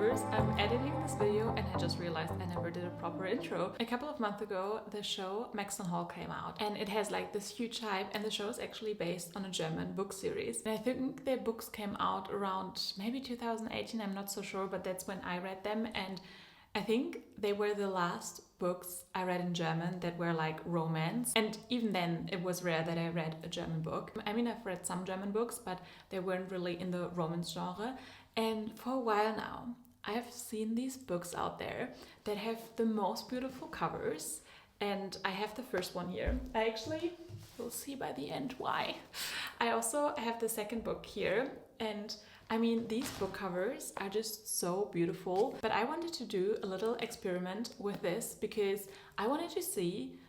viewers, I'm editing this video and I just realized I never did a proper intro. A couple of months ago, the show Maxton Hall came out and it has like this huge hype, and the show is actually based on a German book series. And I think their books came out around maybe 2018, I'm not so sure, but that's when I read them, and I think they were the last books I read in German that were like romance. And even then, it was rare that I read a German book. I mean, I've read some German books, but they weren't really in the romance genre. And for a while now, I've seen these books out there that have the most beautiful covers. And I have the first one here. I actually will see by the end why. I also have the second book here, and I mean, these book covers are just so beautiful, but I wanted to do a little experiment with this because I wanted to see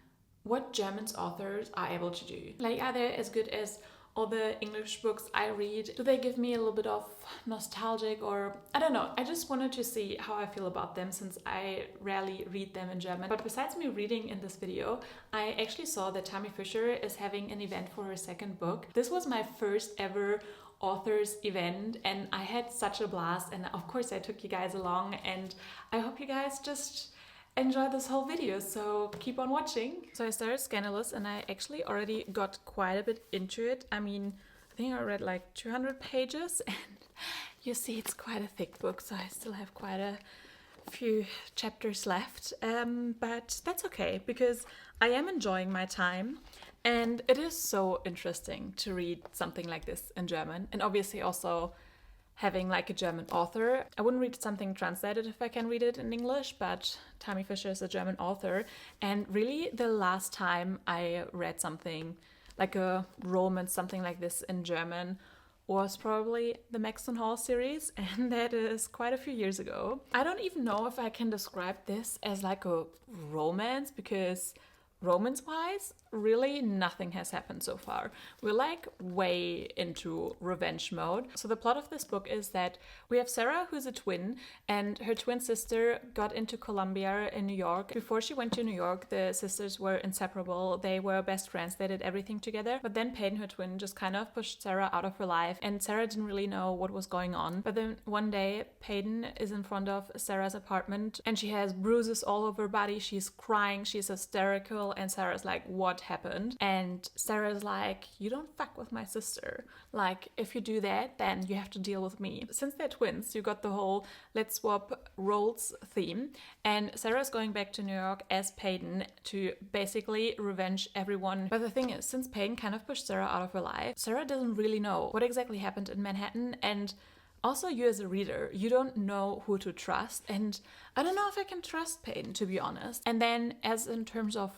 what German authors are able to do. Like, are they as good as all the English books I read? Do they give me a little bit of nostalgic, or I don't know. I just wanted to see how I feel about them since I rarely read them in German. But besides me reading in this video, I actually saw that Tami Fischer is having an event for her second book. This was my first ever authors event and I had such a blast, and of course I took you guys along, and I hope you guys just enjoy this whole video, so keep on watching. So I started Scandalous and I actually already got quite a bit into it. I mean, I think I read like 200 pages and you see it's quite a thick book, so I still have quite a few chapters left, but that's okay because I am enjoying my time. And it is so interesting to read something like this in German, and obviously also having like a German author. I wouldn't read something translated if I can read it in English, but Tami Fischer is a German author, and really the last time I read something like a romance, something like this in German, was probably the Maxton Hall series, and that is quite a few years ago. I don't even know if I can describe this as like a romance, because romance-wise, really nothing has happened so far. We're like way into revenge mode. So the plot of this book is that we have Sarah, who's a twin, and her twin sister got into Columbia in New York. Before she went to New York, the sisters were inseparable. They were best friends. They did everything together. But then Peyton, her twin, just kind of pushed Sarah out of her life, and Sarah didn't really know what was going on. But then one day, Peyton is in front of Sarah's apartment and she has bruises all over her body. She's crying, she's hysterical, and Sarah's like, what happened? And Sarah's like, you don't fuck with my sister. Like, if you do that, then you have to deal with me. Since they're twins, you got the whole let's swap roles theme. And Sarah's going back to New York as Peyton to basically revenge everyone. But the thing is, since Peyton kind of pushed Sarah out of her life, Sarah doesn't really know what exactly happened in Manhattan, and also, you as a reader, you don't know who to trust. And I don't know if I can trust Peyton, to be honest. And then as in terms of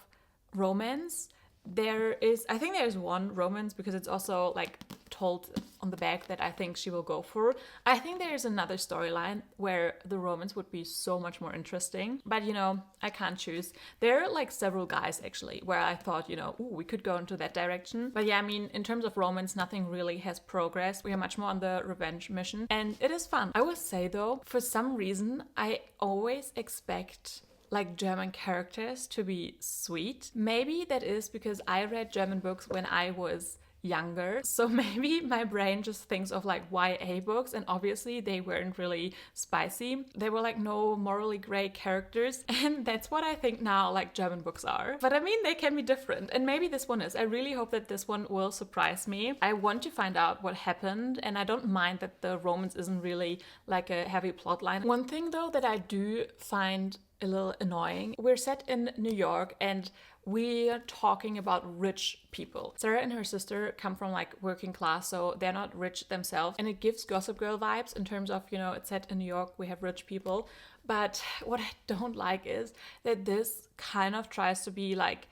romance, I think there's one romance, because it's also like told on the back that I think she will go for. I think there's another storyline where the romance would be so much more interesting, but you know, I can't choose. There are like several guys actually where I thought, you know, ooh, we could go into that direction. But yeah, I mean, in terms of romance, nothing really has progressed. We are much more on the revenge mission, and it is fun. I will say though, for some reason, I always expect like German characters to be sweet. Maybe that is because I read German books when I was younger, so maybe my brain just thinks of like YA books, and obviously they weren't really spicy. They were like no morally gray characters, and that's what I think now like German books are. But I mean, they can be different, and maybe this one is. I really hope that this one will surprise me. I want to find out what happened, and I don't mind that the romance isn't really like a heavy plot line. One thing though that I do find a little annoying, we're set in New York and we are talking about rich people. Sarah and her sister come from like working class, so they're not rich themselves, and it gives Gossip Girl vibes in terms of, you know, it's set in New York, we have rich people. But what I don't like is that this kind of tries to be like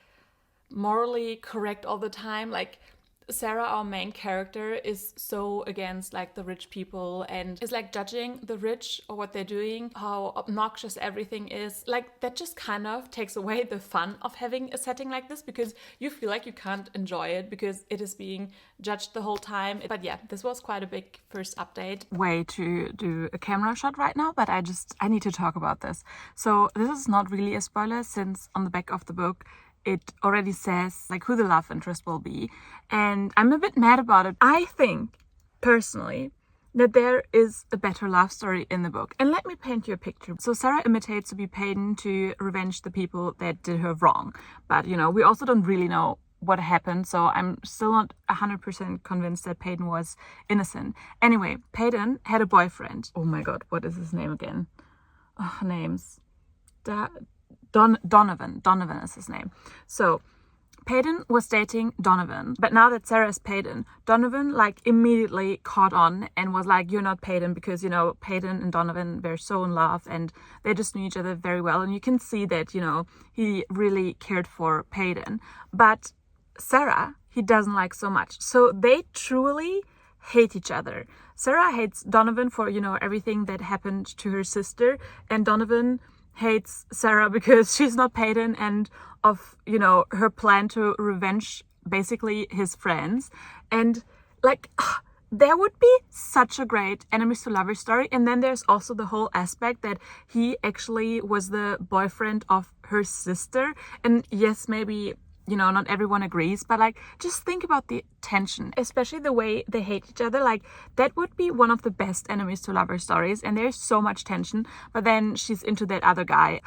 morally correct all the time. Like, Sarah, our main character, is so against like the rich people and is like judging the rich or what they're doing, how obnoxious everything is. Like, that just kind of takes away the fun of having a setting like this, because you feel like you can't enjoy it because it is being judged the whole time. But yeah, this was quite a big first update. Way to do a camera shot right now, but I need to talk about this. So this is not really a spoiler, since on the back of the book it already says like who the love interest will be, and I'm a bit mad about it. I think personally that there is a better love story in the book. And let me paint you a picture. So Sarah imitates to be Peyton to revenge the people that did her wrong. But, you know, we also don't really know what happened, so I'm still not 100% convinced that Peyton was innocent. Anyway, Peyton had a boyfriend. Oh my god, what is his name again? Oh, names. Donovan. Donovan is his name. So Peyton was dating Donovan, but now that Sarah is Peyton, Donovan like immediately caught on and was like, you're not Peyton, because, you know, Peyton and Donovan, they're so in love and they just knew each other very well. And you can see that, you know, he really cared for Peyton. But Sarah, he doesn't like so much. So they truly hate each other. Sarah hates Donovan for, you know, everything that happened to her sister, and Donovan hates Sarah because she's not Peyton and of, you know, her plan to revenge basically his friends. And like, there would be such a great enemies to lovers story. And then there's also the whole aspect that he actually was the boyfriend of her sister. And yes, maybe, you know, not everyone agrees, but like, just think about the tension, especially the way they hate each other. Like, that would be one of the best enemies to lovers stories, and there's so much tension, but then she's into that other guy.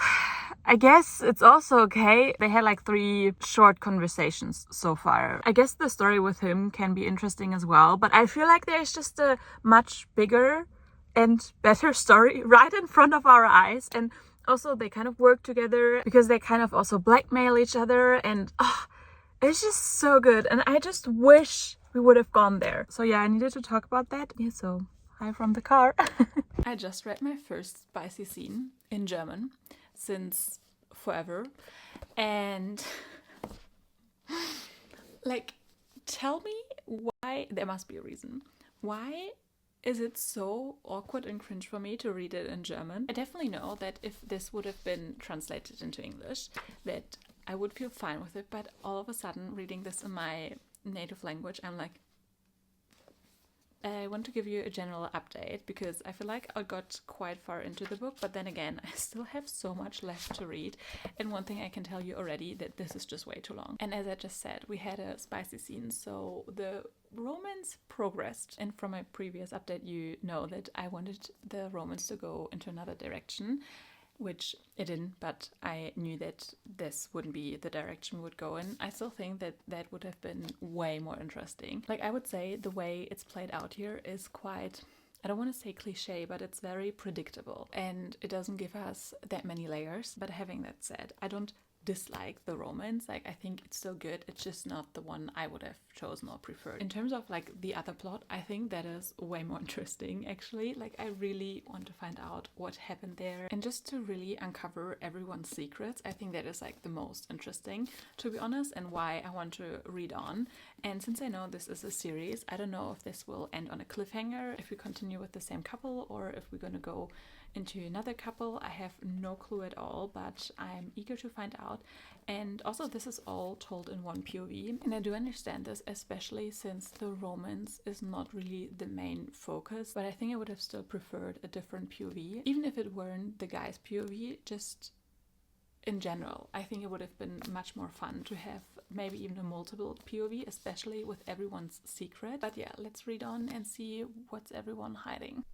I guess it's also okay. They had like 3 short conversations so far. I guess the story with him can be interesting as well, but I feel like there's just a much bigger and better story right in front of our eyes. And also, they kind of work together because they kind of also blackmail each other, and it's just so good. And I just wish we would have gone there. So yeah, I needed to talk about that. Yeah, so hi from the car. I just read my first spicy scene in German since forever. And like, tell me why, there must be a reason. Why is it so awkward and cringe for me to read it in German? I definitely know that if this would have been translated into English, that I would feel fine with it, but all of a sudden, reading this in my native language, I'm like, I want to give you a general update because I feel like I got quite far into the book, but then again, I still have so much left to read. And one thing I can tell you already, that this is just way too long. And as I just said, we had a spicy scene, so the romance progressed. And from my previous update, you know that I wanted the romance to go into another direction, which it didn't, but I knew that this wouldn't be the direction we would go in. I still think that that would have been way more interesting. Like, I would say the way it's played out here is quite, I don't want to say cliche, but it's very predictable and it doesn't give us that many layers. But having that said, I don't dislike the romance. Like, I think it's still good. It's just not the one I would have chosen or preferred. In terms of like the other plot, I think that is way more interesting actually. Like, I really want to find out what happened there and just to really uncover everyone's secrets. I think that is like the most interesting, to be honest, and why I want to read on. And since I know this is a series, I don't know if this will end on a cliffhanger, if we continue with the same couple, or if we're gonna go into another couple. I have no clue at all, but I'm eager to find out. And also, this is all told in one POV, and I do understand this, especially since the romance is not really the main focus, but I think I would have still preferred a different POV, even if it weren't the guy's POV. Just in general, I think it would have been much more fun to have maybe even a multiple POV, especially with everyone's secret. But yeah, let's read on and see what's everyone hiding.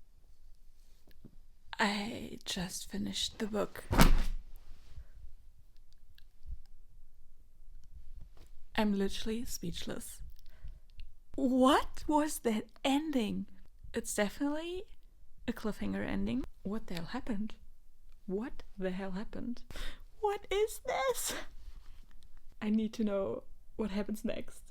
I just finished the book. I'm literally speechless. What was that ending? It's definitely a cliffhanger ending. What the hell happened? What the hell happened? What is this? I need to know what happens next.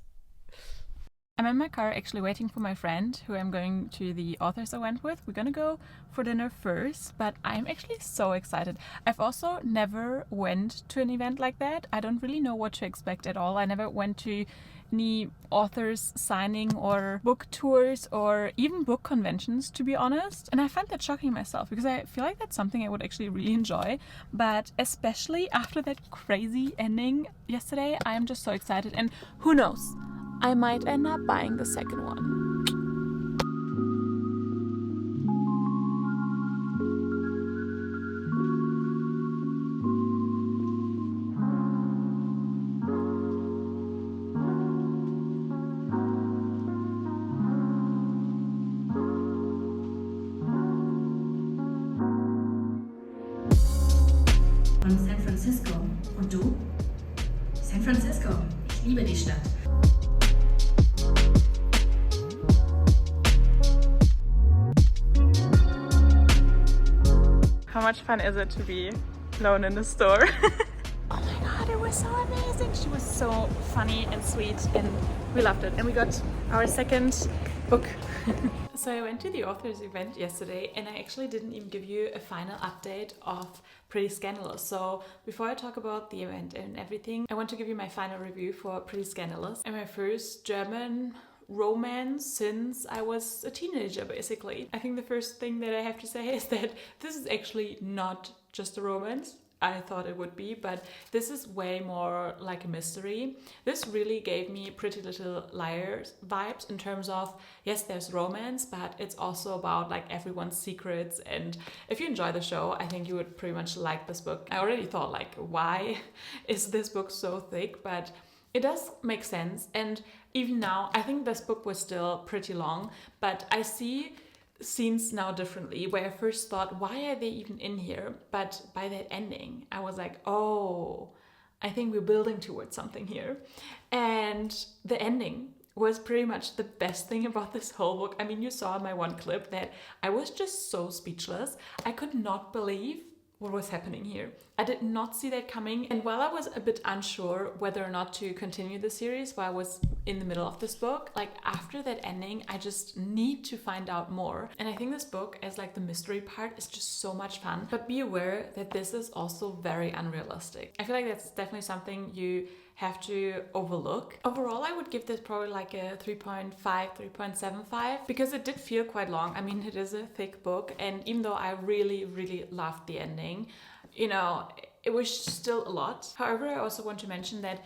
I'm in my car actually waiting for my friend who I'm going to the authors event with. We're gonna go for dinner first, but I'm actually so excited. I've also never went to an event like that. I don't really know what to expect at all. I never went to any authors signing or book tours or even book conventions, to be honest. And I find that shocking myself because I feel like that's something I would actually really enjoy. But especially after that crazy ending yesterday, I'm just so excited. And who knows? I might end up buying the second one. von San Francisco. Und du? San Francisco. Ich liebe die Stadt. How much fun is it to be alone in the store? Oh my god, it was so amazing. She was so funny and sweet and we loved it. And we got our second book. So I went to the authors event yesterday and I actually didn't even give you a final update of Pretty Scandalous. So before I talk about the event and everything, I want to give you my final review for Pretty Scandalous and my first German romance since I was a teenager, basically. I think the first thing that I have to say is that this is actually not just a romance. I thought it would be, but this is way more like a mystery. This really gave me Pretty Little Liars vibes in terms of, yes, there's romance, but it's also about like everyone's secrets. And if you enjoy the show, I think you would pretty much like this book. I already thought like, why is this book so thick? But it does make sense. And even now, I think this book was still pretty long, but I see scenes now differently, where I first thought, why are they even in here? But by that ending, I was like, oh, I think we're building towards something here. And the ending was pretty much the best thing about this whole book. I mean, you saw in my one clip that I was just so speechless. I could not believe what was happening here. I did not see that coming. And while I was a bit unsure whether or not to continue the series while I was in the middle of this book, like after that ending, I just need to find out more. And I think this book, as like the mystery part, is just so much fun. But be aware that this is also very unrealistic. I feel like that's definitely something you have to overlook. Overall, I would give this probably like a 3.5, 3.75 because it did feel quite long. I mean, it is a thick book, and even though I really, really loved the ending, you know, it was still a lot. However, I also want to mention that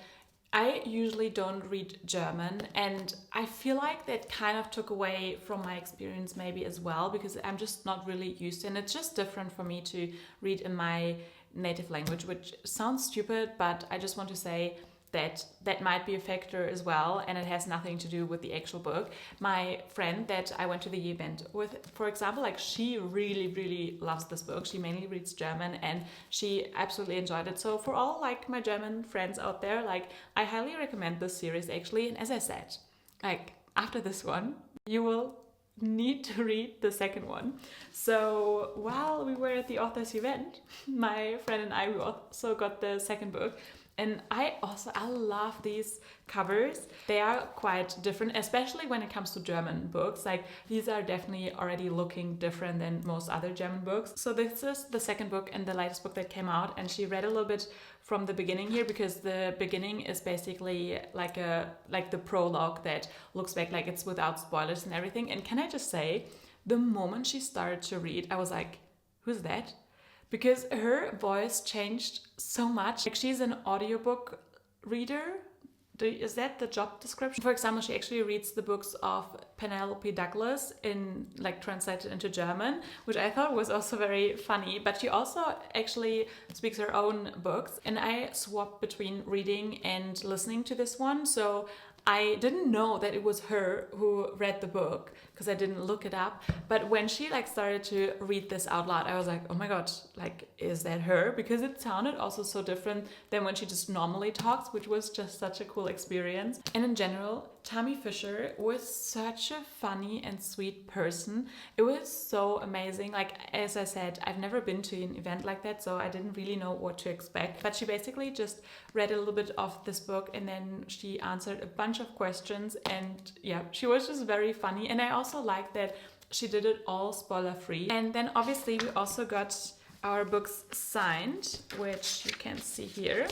I usually don't read German, and I feel like that kind of took away from my experience maybe as well, because I'm just not really used to it, and it's just different for me to read in my native language, which sounds stupid, but I just want to say that might be a factor as well, and it has nothing to do with the actual book. My friend that I went to the event with, for example, like she really, really loves this book. She mainly reads German and she absolutely enjoyed it. So for all like my German friends out there, like I highly recommend this series actually. And as I said, like after this one, you will need to read the second one. So while we were at the author's event, my friend and I, we also got the second book. And I love these covers. They are quite different, especially when it comes to German books. Like these are definitely already looking different than most other German books. So this is the second book and the latest book that came out. And she read a little bit from the beginning here, because the beginning is basically like the prologue that looks back, like it's without spoilers and everything. And can I just say, the moment she started to read, I was like, who's that? Because her voice changed so much. Like she's an audiobook reader. Is that the job description? For example, she actually reads the books of Penelope Douglas in like translated into German, which I thought was also very funny. But she also actually speaks her own books, and I swapped between reading and listening to this one. So I didn't know that it was her who read the book because I didn't look it up. But when she like started to read this out loud, I was like, oh my god, like, is that her? Because it sounded also so different than when she just normally talks, which was just such a cool experience. And in general, Tami Fischer was such a funny and sweet person. It was so amazing. Like, as I said, I've never been to an event like that, so I didn't really know what to expect. But she basically just read a little bit of this book and then she answered a bunch of questions. And yeah, she was just very funny. And I also like that she did it all spoiler free. And then obviously we also got our books signed, which you can see here,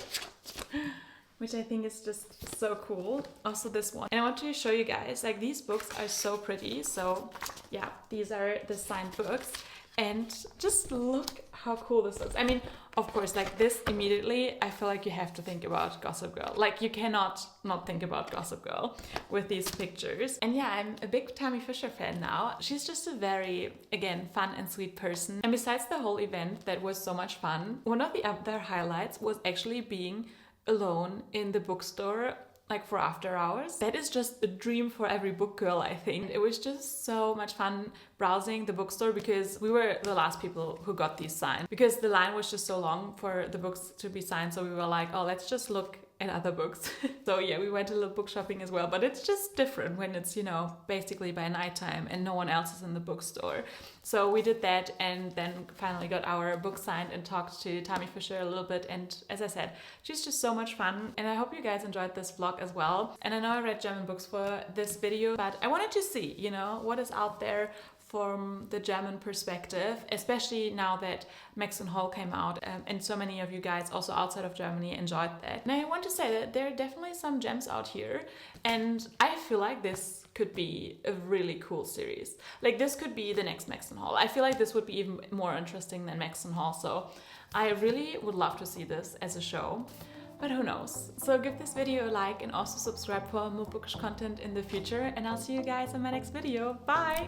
which I think is just so cool. Also this one. And I want to show you guys, like, these books are so pretty. So yeah, these are the signed books. And just look how cool this looks. I mean, of course, like this immediately, I feel like you have to think about Gossip Girl. Like you cannot not think about Gossip Girl with these pictures. And yeah, I'm a big Tami Fischer fan now. She's just a very, again, fun and sweet person. And besides the whole event that was so much fun, one of the other highlights was actually being alone in the bookstore like for after hours. That is just a dream for every book girl, I think. It was just so much fun browsing the bookstore because we were the last people who got these signed because the line was just so long for the books to be signed. So we were like, oh, let's just look at other books. So yeah, we went a little book shopping as well, but it's just different when it's, you know, basically by nighttime and no one else is in the bookstore. So we did that and then finally got our book signed and talked to Tami Fischer a little bit. And as I said, she's just so much fun. And I hope you guys enjoyed this vlog as well. And I know I read German books for this video, but I wanted to see, you know, what is out there from the German perspective, especially now that Maxton Hall came out and so many of you guys also outside of Germany enjoyed that. And I want to say that there are definitely some gems out here and I feel like this could be a really cool series. Like this could be the next Maxton Hall. I feel like this would be even more interesting than Maxton Hall, so I really would love to see this as a show. But who knows? So give this video a like and also subscribe for more bookish content in the future, and I'll see you guys in my next video. Bye!